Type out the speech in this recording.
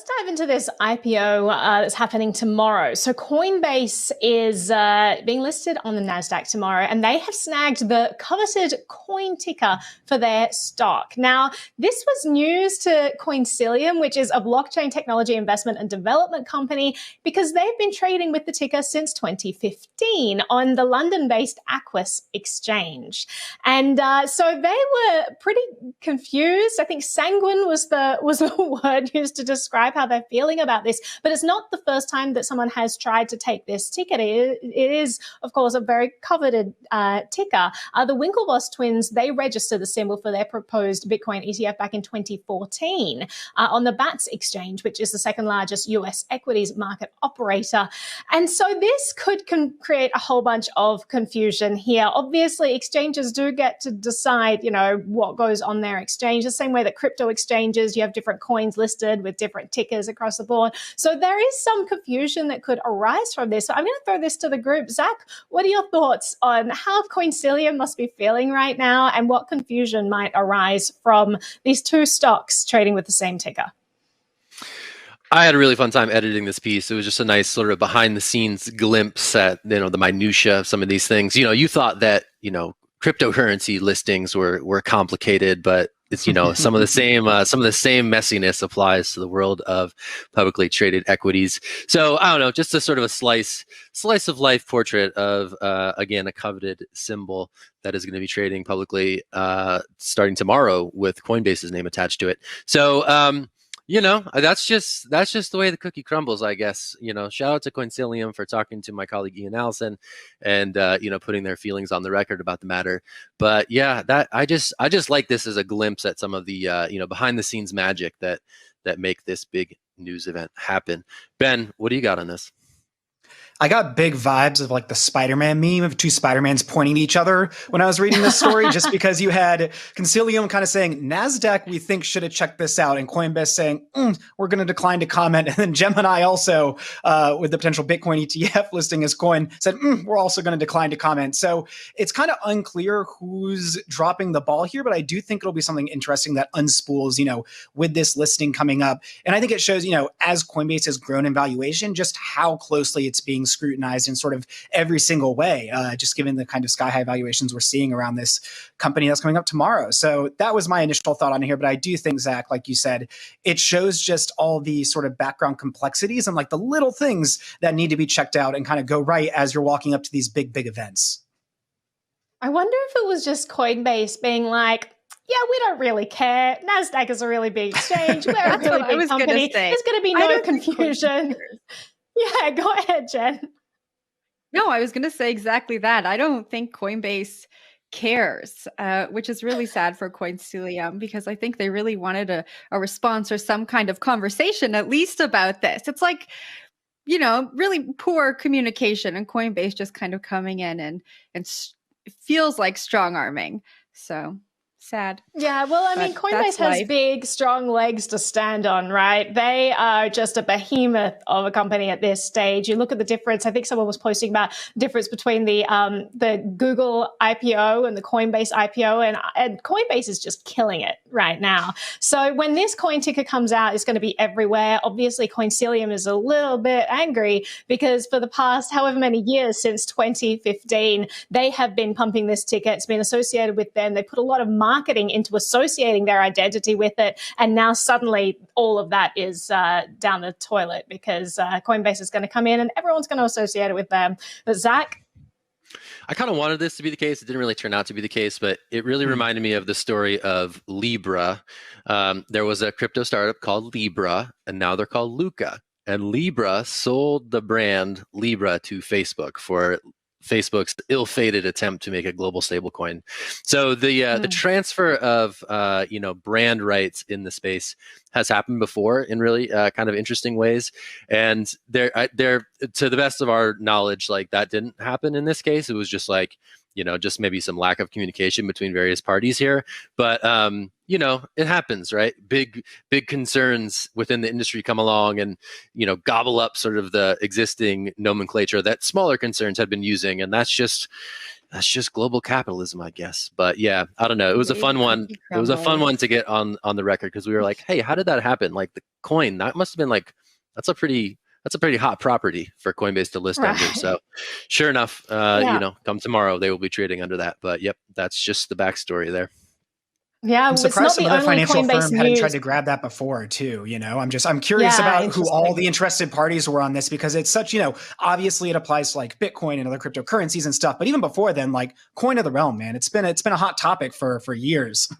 let's dive into this IPO that's happening tomorrow. So Coinbase is being listed on the NASDAQ tomorrow, and they have snagged the coveted coin ticker for their stock. Now, this was news to Coincilium, which is a blockchain technology investment and development company, because they've been trading with the ticker since 2015 on the London-based Aquis exchange. And so they were pretty confused. I think sanguine was the word used to describe how they're feeling about this, but it's not the first time that someone has tried to take this ticket. It is, of course, a very coveted ticker. The Winklevoss twins, they registered the symbol for their proposed Bitcoin ETF back in 2014 on the BATS exchange, which is the second largest US equities market operator. And so this could create a whole bunch of confusion here. Obviously, exchanges do get to decide, what goes on their exchange, the same way that crypto exchanges, you have different coins listed with different tickers across the board. So there is some confusion that could arise from this. So I'm going to throw this to the group. Zach, what are your thoughts on how Coincilium must be feeling right now and what confusion might arise from these two stocks trading with the same ticker? I had a really fun time editing this piece. It was just a nice sort of behind the scenes glimpse at, the minutia of some of these things. You thought that, cryptocurrency listings were complicated, but it's, some of the same messiness applies to the world of publicly traded equities. So I don't know, just a sort of a slice of life portrait of, again, a coveted symbol that is going to be trading publicly, starting tomorrow with Coinbase's name attached to it. So, that's just the way the cookie crumbles, I guess. Shout out to Coincilium for talking to my colleague Ian Allison and, putting their feelings on the record about the matter. But yeah, that I just like this as a glimpse at some of the, behind the scenes magic that make this big news event happen. Ben, what do you got on this? I got big vibes of like the Spider-Man meme of two Spider-Mans pointing at each other when I was reading this story, just because you had Coincilium kind of saying, NASDAQ, we think should have checked this out. And Coinbase saying, we're going to decline to comment. And then Gemini also, with the potential Bitcoin ETF listing as coin, said, we're also going to decline to comment. So it's kind of unclear who's dropping the ball here, but I do think it'll be something interesting that unspools, with this listing coming up. And I think it shows, as Coinbase has grown in valuation, just how closely it's being scrutinized in sort of every single way, just given the kind of sky high valuations we're seeing around this company that's coming up tomorrow. So that was my initial thought on here. But I do think, Zach, like you said, it shows just all the sort of background complexities and like the little things that need to be checked out and kind of go right as you're walking up to these big events. I wonder if it was just Coinbase being like, yeah, we don't really care. NASDAQ is a really big exchange. We're a really big company. There's going to be no confusion. Yeah, go ahead, Jen. No, I was going to say exactly that. I don't think Coinbase cares, which is really sad for Coincilium, because I think they really wanted a response or some kind of conversation, at least about this. It's like, really poor communication, and Coinbase just kind of coming in and it feels like strong arming. So sad. Yeah, well, I mean, Coinbase has big, strong legs to stand on, right? They are just a behemoth of a company at this stage. You look at the difference. I think someone was posting about the difference between the Google IPO and the Coinbase IPO, and Coinbase is just killing it right now. So when this coin ticker comes out, it's going to be everywhere. Obviously, Coincilium is a little bit angry because for the past however many years, since 2015, they have been pumping this ticker. It's been associated with them. They put a lot of marketing into associating their identity with it. And now suddenly all of that is down the toilet because Coinbase is going to come in and everyone's going to associate it with them. But Zach? I kind of wanted this to be the case. It didn't really turn out to be the case, but it really reminded me of the story of Libra. There was a crypto startup called Libra, and now they're called Luca. And Libra sold the brand Libra to Facebook for Facebook's ill-fated attempt to make a global stablecoin. So the transfer of brand rights in the space has happened before in really kind of interesting ways, and there to the best of our knowledge, like that didn't happen in this case. It was just like just maybe some lack of communication between various parties here, but it happens, right? Big concerns within the industry come along and, gobble up sort of the existing nomenclature that smaller concerns had been using. And that's just that's just global capitalism, I guess. But yeah, I don't know. It was a fun Wait, one. It was a fun one to get on the record, because we were like, hey, how did that happen? Like the coin, that must have been like, that's a pretty hot property for Coinbase to list under. So sure enough, come tomorrow, they will be trading under that. But yep, that's just the backstory there. Yeah, I'm well, it's surprised not some the other only financial Coinbase firm hadn't news. tried to grab that before too. I'm curious Yeah, about who all interesting. the interested parties were on this, because it's such, obviously it applies to like Bitcoin and other cryptocurrencies and stuff. But even before then, like coin of the realm, man, it's been a hot topic for years.